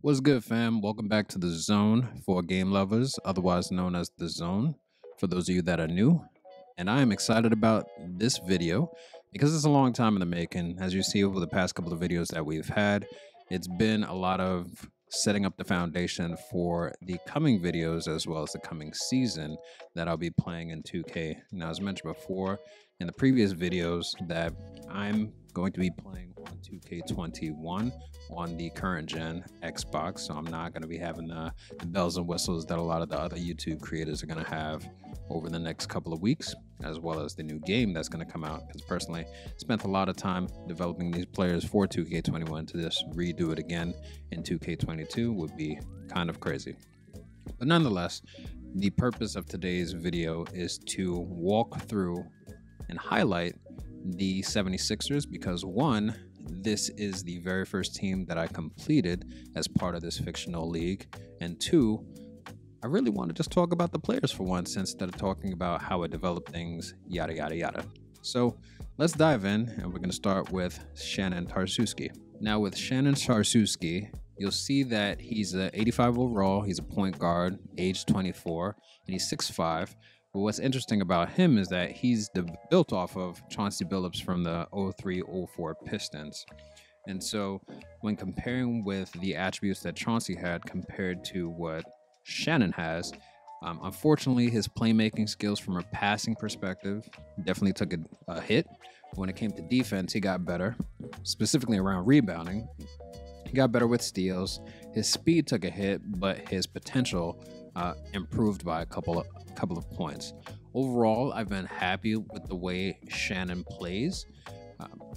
What's good, fam? Welcome back to the Zone for game lovers, otherwise known as the Zone, for those of you that are new. And I am excited about this video because it's a long time in the making. As you see over the past couple of videos that we've had, it's been a lot of setting up the foundation for the coming videos as well as the coming season that I'll be playing in 2K. Now, as mentioned before in the previous videos, that I'm going to be playing on 2K21 on the current gen Xbox, so I'm not going to be having the bells and whistles that a lot of the other YouTube creators are going to have over the next couple of weeks, as well as the new game that's going to come out. Because personally, spent a lot of time developing these players for 2K21. To just redo it again in 2K22 would be kind of crazy. But nonetheless, the purpose of today's video is to walk through and highlight the 76ers because one, this is the very first team that I completed as part of this fictional league, and two, I really want to just talk about the players for once instead of talking about how I develop things, yada yada yada. So let's dive in, and we're going to start with Shannon Tarzewski. Now with Shannon Tarzewski, you'll see that he's an 85 overall, he's a point guard, age 24, and he's 6'5". But what's interesting about him is that he's built off of Chauncey Billups from the 03-04 Pistons. And so when comparing with the attributes that Chauncey had compared to what Shannon has, unfortunately, his playmaking skills from a passing perspective definitely took a hit. When it came to defense, he got better, specifically around rebounding. He got better with steals. His speed took a hit, but his potential improved by a couple of points. Overall, I've been happy with the way Shannon plays.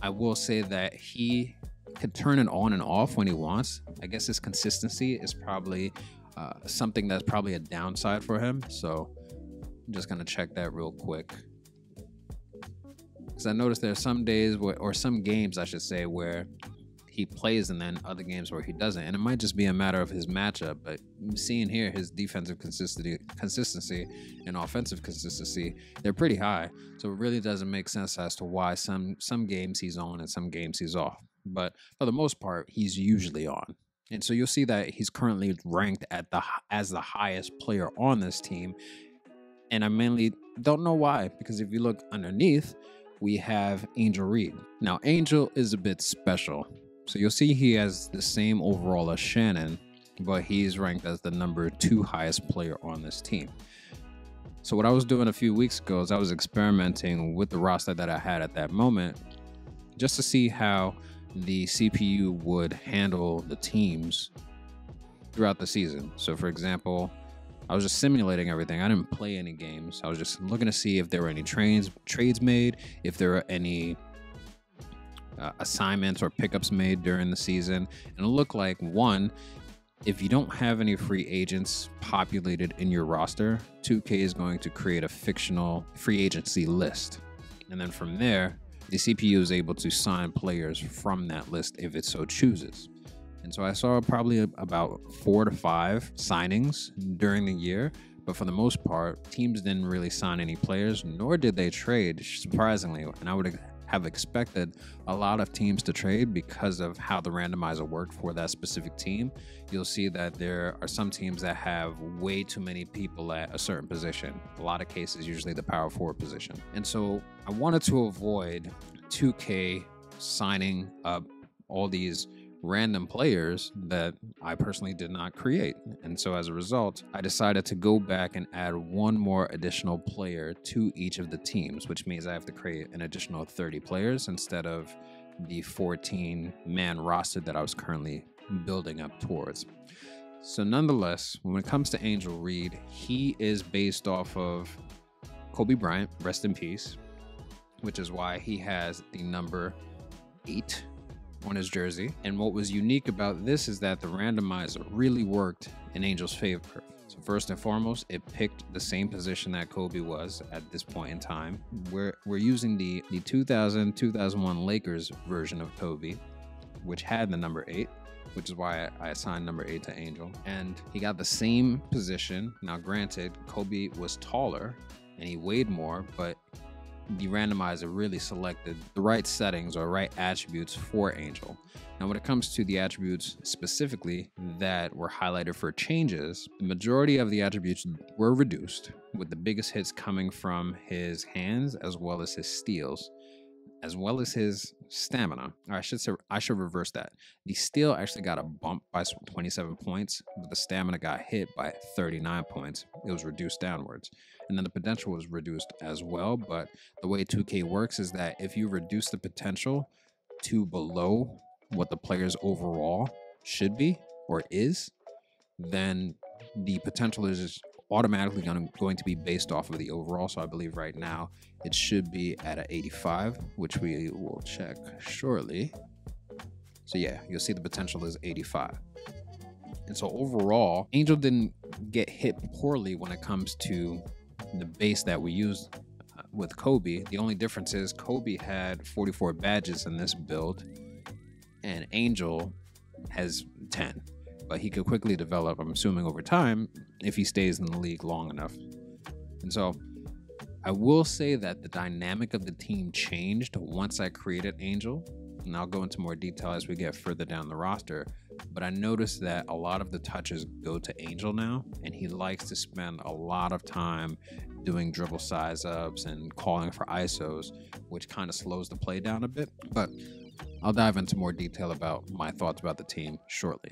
I will say that he could turn it on and off when he wants. I guess his consistency is probably something that's probably a downside for him. So I'm just gonna check that real quick, because I noticed there are some days or some games, I should say, where he plays and then other games where he doesn't, and it might just be a matter of his matchup. But seeing here, his defensive consistency and offensive consistency, they're pretty high, so it really doesn't make sense as to why some games he's on and some games he's off. But for the most part, he's usually on. And so you'll see that he's currently ranked as the highest player on this team, and I mainly don't know why, because if you look underneath, we have Angel Reid. Now Angel is a bit special. So you'll see he has the same overall as Shannon, but he's ranked as the number 2 highest player on this team. So what I was doing a few weeks ago is I was experimenting with the roster that I had at that moment, just to see how the CPU would handle the teams throughout the season. So for example, I was just simulating everything. I didn't play any games. I was just looking to see if there were any trades made, if there were any assignments or pickups made during the season. And it looked like, one, if you don't have any free agents populated in your roster, 2K is going to create a fictional free agency list. And then from there, the CPU is able to sign players from that list if it so chooses. And so I saw probably about 4 to 5 signings during the year, but for the most part, teams didn't really sign any players, nor did they trade, surprisingly. And I would have expected a lot of teams to trade because of how the randomizer worked for that specific team. You'll see that there are some teams that have way too many people at a certain position. A lot of cases, usually the power forward position. And so I wanted to avoid 2K signing up all these random players that I personally did not create. And so as a result, I decided to go back and add one more additional player to each of the teams, which means I have to create an additional 30 players instead of the 14-man roster that I was currently building up towards. So nonetheless, when it comes to Angel Reid, he is based off of Kobe Bryant, rest in peace, which is why he has the number 8 on his jersey. And what was unique about this is that the randomizer really worked in Angel's favor. So first and foremost, it picked the same position that Kobe was at this point in time. We're using the 2000-2001 Lakers version of Kobe, which had the number 8, which is why I assigned number 8 to Angel. And he got the same position. Now granted, Kobe was taller and he weighed more, but the randomizer really selected the right settings or right attributes for Angel. Now, when it comes to the attributes specifically that were highlighted for changes, the majority of the attributes were reduced, with the biggest hits coming from his hands as well as his steals, as well as his stamina. Or I should reverse that. The steal actually got a bump by 27 points, but the stamina got hit by 39 points. It was reduced downwards. And then the potential was reduced as well. But the way 2K works is that if you reduce the potential to below what the player's overall should be or is, then the potential is automatically going to be based off of the overall. So I believe right now it should be at an 85, which we will check shortly. So yeah, you'll see the potential is 85. And so overall, Angel didn't get hit poorly when it comes to the base that we used with Kobe. The only difference is Kobe had 44 badges in this build and Angel has 10. But he could quickly develop, I'm assuming, over time if he stays in the league long enough. And so I will say that the dynamic of the team changed once I created Angel, and I'll go into more detail as we get further down the roster. But I noticed that a lot of the touches go to Angel now, and he likes to spend a lot of time doing dribble size ups and calling for ISOs, which kind of slows the play down a bit. But I'll dive into more detail about my thoughts about the team shortly.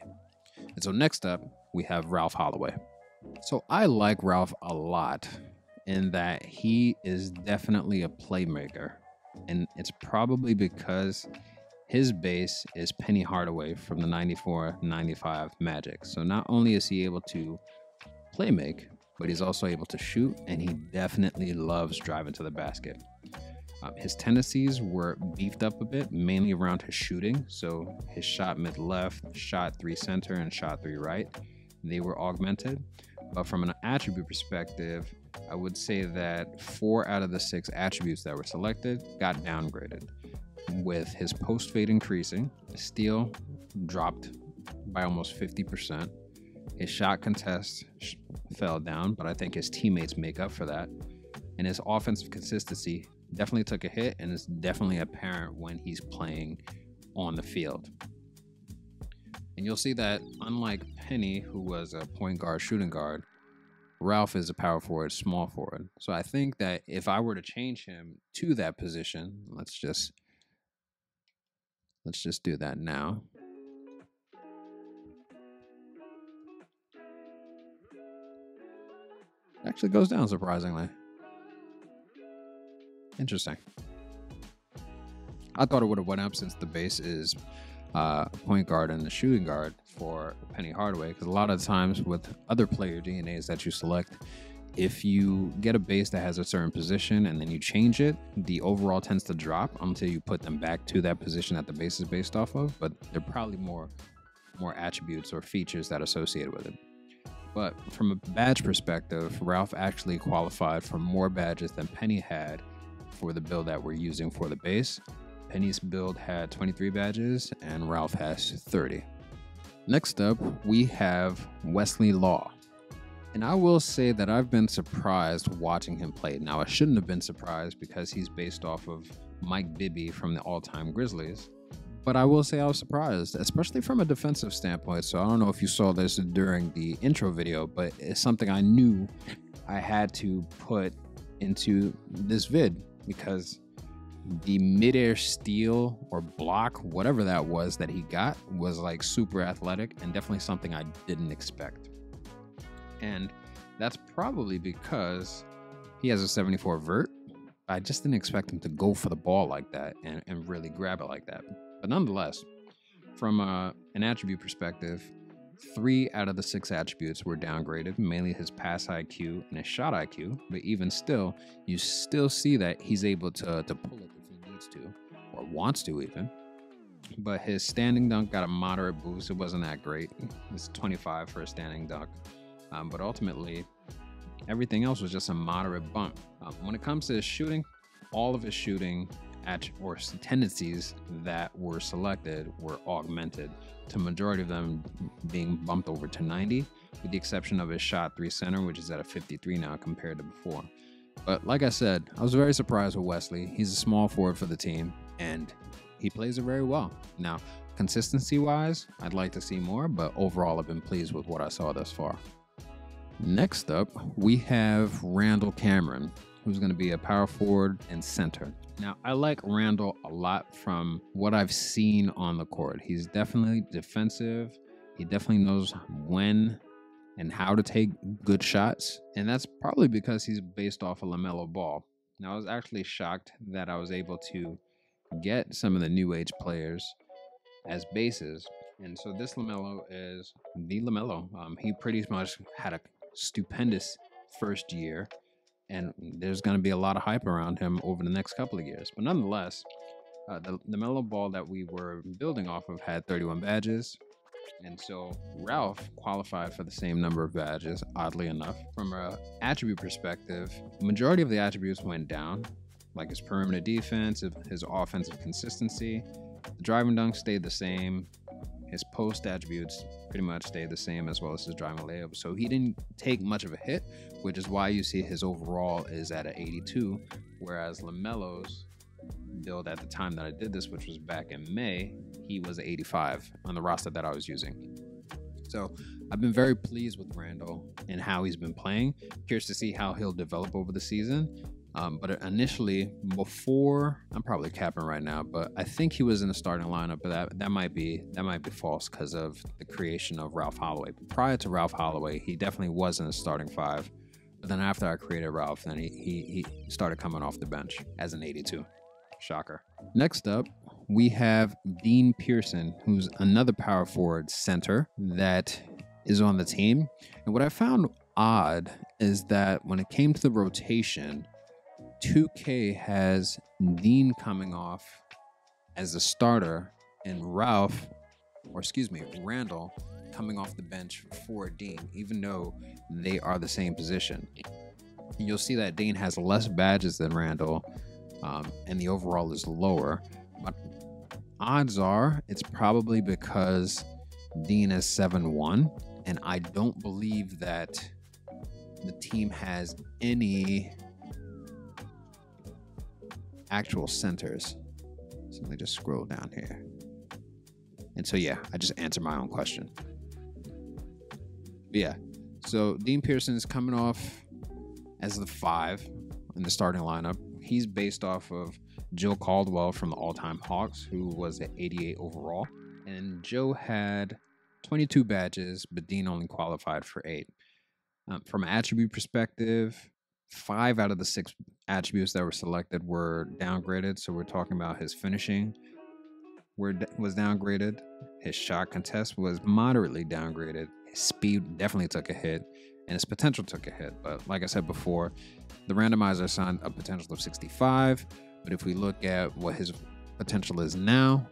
And so next up, we have Ralph Holloway. So I like Ralph a lot in that he is definitely a playmaker. And it's probably because his base is Penny Hardaway from the 94-95 Magic. So not only is he able to play make, but he's also able to shoot, and he definitely loves driving to the basket. His tendencies were beefed up a bit, mainly around his shooting. So his shot mid-left, shot 3 center, and shot 3 right, they were augmented. But from an attribute perspective, I would say that 4 out of the 6 attributes that were selected got downgraded, with his post fade increasing, his steal dropped by almost 50%. His shot contest fell down, but I think his teammates make up for that. And his offensive consistency definitely took a hit, and it's definitely apparent when he's playing on the field. And you'll see that unlike Penny, who was a point guard, shooting guard, Ralph is a power forward, small forward. So I think that if I were to change him to that position, let's just do that now. It actually goes down surprisingly. Interesting. I thought it would have went up since the base is point guard and the shooting guard for Penny Hardaway, because a lot of times with other player DNAs that you select, if you get a base that has a certain position and then you change it, the overall tends to drop until you put them back to that position that the base is based off of. But there are probably more attributes or features that are associated with it. But from a badge perspective, Ralph actually qualified for more badges than Penny had for the build that we're using for the base. Penny's build had 23 badges and Ralph has 30. Next up, we have Wesley Law. And I will say that I've been surprised watching him play. Now, I shouldn't have been surprised because he's based off of Mike Bibby from the all-time Grizzlies. But I will say I was surprised, especially from a defensive standpoint. So I don't know if you saw this during the intro video, but it's something I knew I had to put into this vid, because the midair steal or block, whatever that was that he got, was like super athletic and definitely something I didn't expect. And that's probably because he has a 74 vert. I just didn't expect him to go for the ball like that and really grab it like that. But nonetheless, from an attribute perspective, 3 out of the 6 attributes were downgraded, mainly his pass IQ and his shot IQ. But even still, you still see that he's able to pull it if he needs to, or wants to even. But his standing dunk got a moderate boost. It wasn't that great. It's 25 for a standing dunk. But ultimately, everything else was just a moderate bump. When it comes to his shooting, all of his shooting or tendencies that were selected were augmented, to majority of them being bumped over to 90, with the exception of his shot 3 center, which is at a 53 now compared to before. But like I said, I was very surprised with Wesley. He's a small forward for the team, and he plays it very well. Now, consistency-wise, I'd like to see more, but overall, I've been pleased with what I saw thus far. Next up, we have Randall Cameron, who's going to be a power forward and center. Now, I like Randall a lot from what I've seen on the court. He's definitely defensive. He definitely knows when and how to take good shots. And that's probably because he's based off a LaMelo Ball. Now, I was actually shocked that I was able to get some of the new age players as bases. And so this LaMelo is the LaMelo. He pretty much had a stupendous first year, and there's going to be a lot of hype around him over the next couple of years. But nonetheless, the LaMelo Ball that we were building off of had 31 badges. And so Ralph qualified for the same number of badges, oddly enough. From an attribute perspective, the majority of the attributes went down, like his perimeter defense, his offensive consistency. The driving dunk stayed the same. His post attributes pretty much stayed the same, as well as his driving layup. So he didn't take much of a hit, which is why you see his overall is at an 82, whereas LaMelo's build at the time that I did this, which was back in May, he was 85 on the roster that I was using. So I've been very pleased with Randall and how he's been playing. Curious to see how he'll develop over the season. But initially, before, I'm probably capping right now, but I think he was in the starting lineup, but that might be false because of the creation of Ralph Holloway. But prior to Ralph Holloway, he definitely was in the starting five. But then after I created Ralph, then he started coming off the bench as an 82. Shocker. Next up, we have Dean Pearson, who's another power forward center that is on the team. And what I found odd is that when it came to the rotation, 2K has Dean coming off as a starter and Randall coming off the bench for Dean, even though they are the same position. And you'll see that Dean has less badges than Randall, and the overall is lower. But odds are it's probably because Dean is 7'1", and I don't believe that the team has any actual centers. So let me just scroll down here. And so, yeah, I just answered my own question. But yeah, so Dean Pearson is coming off as the 5 in the starting lineup. He's based off of Joe Caldwell from the All-Time Hawks, who was at 88 overall. And Joe had 22 badges, but Dean only qualified for 8. From an attribute perspective, 5 out of the 6 attributes that were selected were downgraded. So we're talking about his finishing was downgraded. His shot contest was moderately downgraded. His speed definitely took a hit, and his potential took a hit. But like I said before, the randomizer assigned a potential of 65. But if we look at what his potential is now,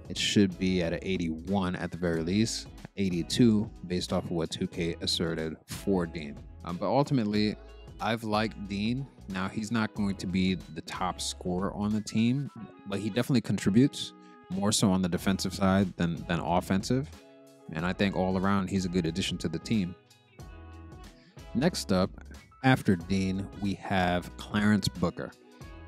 it should be at an 81 at the very least, 82 based off of what 2K asserted for Dean. But ultimately, I've liked Dean. Now, he's not going to be the top scorer on the team, but he definitely contributes more so on the defensive side than offensive. And I think all around, he's a good addition to the team. Next up, after Dean, we have Clarence Booker.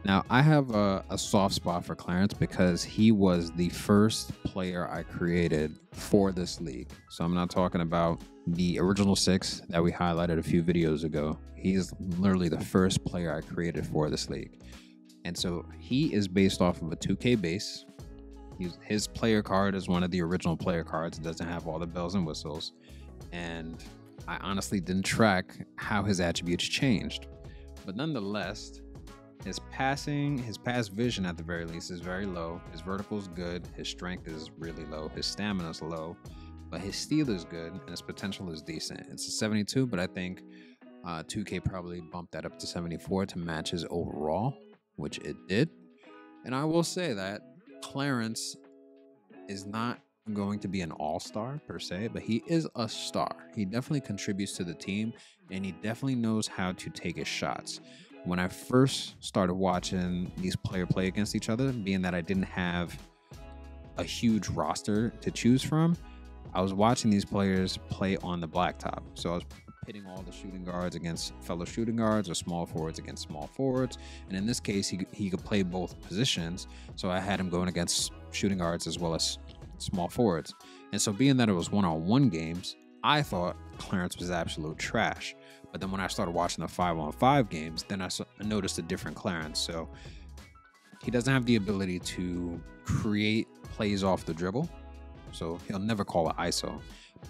Now, I have a soft spot for Clarence because he was the first player I created for this league. So I'm not talking about the original 6 that we highlighted a few videos ago. He's literally the first player I created for this league. And so he is based off of a 2K base. His player card is one of the original player cards. It doesn't have all the bells and whistles. And I honestly didn't track how his attributes changed. But nonetheless, his pass vision at the very least is very low. His vertical is good. His strength is really low. His stamina is low. But his steal is good, and his potential is decent. It's a 72, but I think 2K probably bumped that up to 74 to match his overall, which it did. And I will say that Clarence is not going to be an all-star per se, but he is a star. He definitely contributes to the team, and he definitely knows how to take his shots. When I first started watching these players play against each other, being that I didn't have a huge roster to choose from, I was watching these players play on the blacktop. So I was pitting all the shooting guards against fellow shooting guards or small forwards against small forwards. And in this case, he could play both positions. So I had him going against shooting guards as well as small forwards. And so being that it was one-on-one games, I thought Clarence was absolute trash. But then when I started watching the 5-on-5 games, then I noticed a different Clarence. So he doesn't have the ability to create plays off the dribble. So he'll never call it ISO.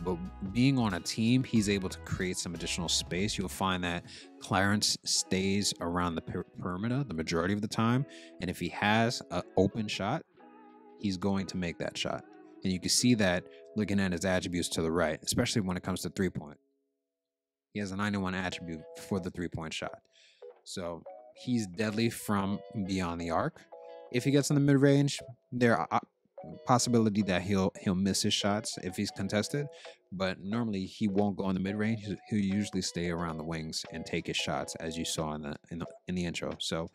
But being on a team, he's able to create some additional space. You'll find that Clarence stays around the perimeter the majority of the time. And if he has an open shot, he's going to make that shot. And you can see that looking at his attributes to the right, especially when it comes to three-point. He has a 91 attribute for the three-point shot. So he's deadly from beyond the arc. If he gets in the mid-range, there are possibility that he'll miss his shots if he's contested, but normally he won't go in the mid-range. He'll usually stay around the wings and take his shots, as you saw in the intro. So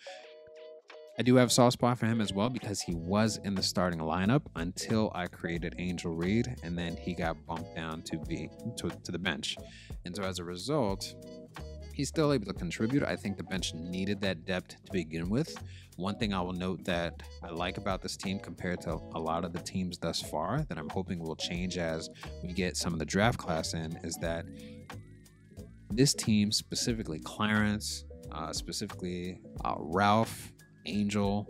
I do have a soft spot for him as well, because he was in the starting lineup until I created Angel Reid, and then he got bumped down to the bench. And so as a result, he's still able to contribute. I think the bench needed that depth to begin with. One thing I will note that I like about this team compared to a lot of the teams thus far that I'm hoping will change as we get some of the draft class in is that this team, specifically Clarence, specifically Ralph, Angel,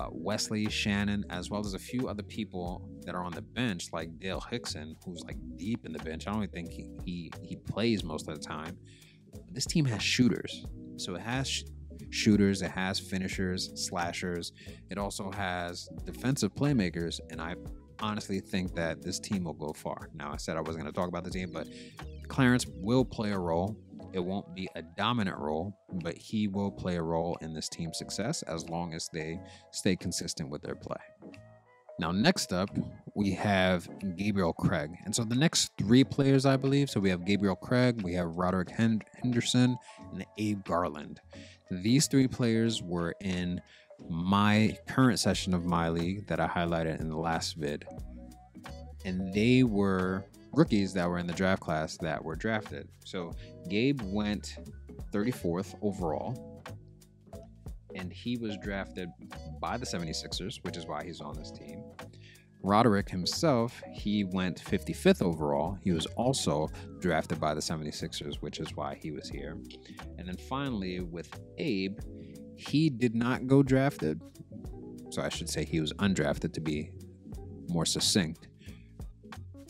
Wesley, Shannon, as well as a few other people that are on the bench, like Dale Hickson, who's like deep in the bench. I don't even think he plays most of the time. This team has shooters. So it has shooters, it has finishers, slashers. It also has defensive playmakers, and I honestly think that this team will go far. Now, I said I wasn't going to talk about the team, but Clarence will play a role. It won't be a dominant role, but he will play a role in this team's success as long as they stay consistent with their play. Now, next up, we have Gabriel Craig. And so the next three players, I believe, so we have Gabriel Craig, we have Roderick Henderson, and Ayyyyy Garland. These three players were in my current session of my league that I highlighted in the last vid. And they were rookies that were in the draft class that were drafted. So Gabe went 34th overall, and he was drafted by the 76ers, which is why he's on this team. Roderick himself, he went 55th overall. He was also drafted by the 76ers, which is why he was here. And then finally, with Abe, he did not go drafted. So I should say he was undrafted to be more succinct.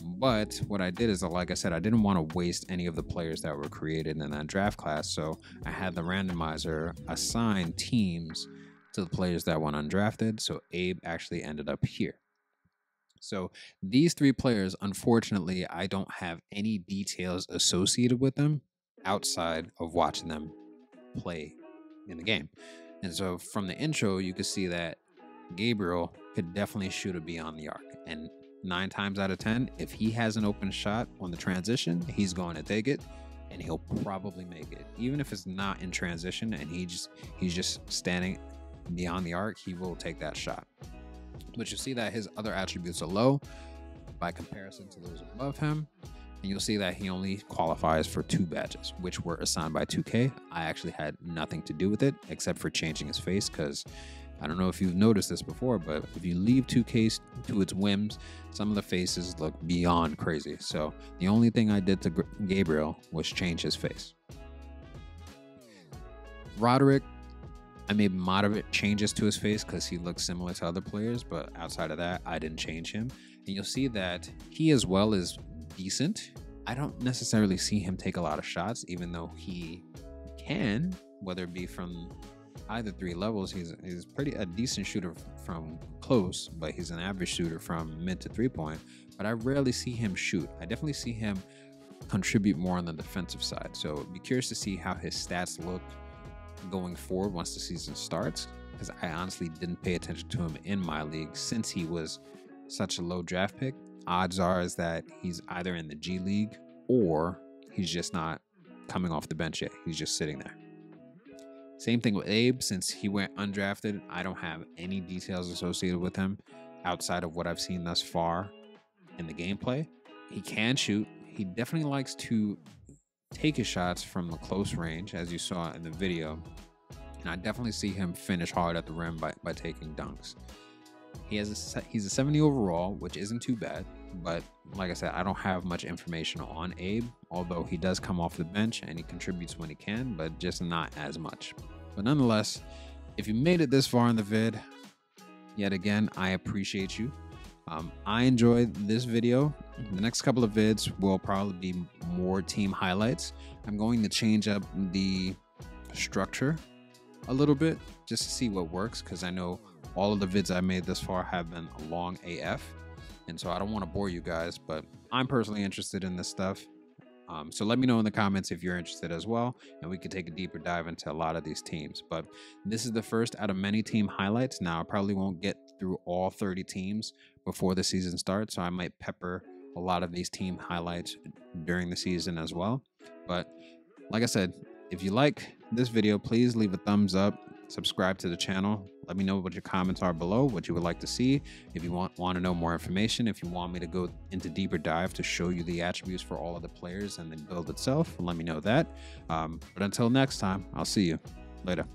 But what I did is, like I said, I didn't want to waste any of the players that were created in that draft class. So I had the randomizer assign teams to the players that went undrafted. So Abe actually ended up here. So these three players, unfortunately, I don't have any details associated with them outside of watching them play in the game. And so from the intro, you could see that Gabriel could definitely shoot a beyond the arc. And 9 times out of 10, if he has an open shot on the transition, he's going to take it, and he'll probably make it. Even if it's not in transition and he's just standing beyond the arc, he will take that shot. But you'll see that his other attributes are low by comparison to those above him. And you'll see that he only qualifies for 2 badges, which were assigned by 2K. I actually had nothing to do with it except for changing his face, because I don't know if you've noticed this before, but if you leave 2K to its whims, some of the faces look beyond crazy. So the only thing I did to Gabriel was change his face. Roderick, I made moderate changes to his face because he looks similar to other players, but outside of that, I didn't change him. And you'll see that he as well is decent. I don't necessarily see him take a lot of shots, even though he can, whether it be from either 3 levels. He's a decent shooter from close, but he's an average shooter from mid to 3-point. But I rarely see him shoot. I definitely see him contribute more on the defensive side. So be curious to see how his stats look going forward once the season starts, because I honestly didn't pay attention to him in my league since he was such a low draft pick. Odds are is that he's either in the G League or he's just not coming off the bench yet. He's just sitting there. Same thing with Abe. Since he went undrafted, I don't have any details associated with him outside of what I've seen thus far in the gameplay. He can shoot. He definitely likes to take his shots from the close range, as you saw in the video. And I definitely see him finish hard at the rim by taking dunks. He's a 70 overall, which isn't too bad. But like I said, I don't have much information on Abe, although he does come off the bench and he contributes when he can, but just not as much. But nonetheless, if you made it this far in the vid, yet again, I appreciate you. I enjoyed this video. The next couple of vids will probably be more team highlights. I'm going to change up the structure a little bit just to see what works, because I know all of the vids I made this far have been long AF, and so I don't want to bore you guys, but I'm personally interested in this stuff. So let me know in the comments if you're interested as well, and we could take a deeper dive into a lot of these teams. But this is the first out of many team highlights. Now, I probably won't get through all 30 teams before the season starts, so I might pepper a lot of these team highlights during the season as well. But like I said, if you like this video, please leave a thumbs up, subscribe to the channel. Let me know what your comments are below, what you would like to see. If you want to know more information, if you want me to go into deeper dive to show you the attributes for all of the players and the build itself, let me know that. But until next time, I'll see you later.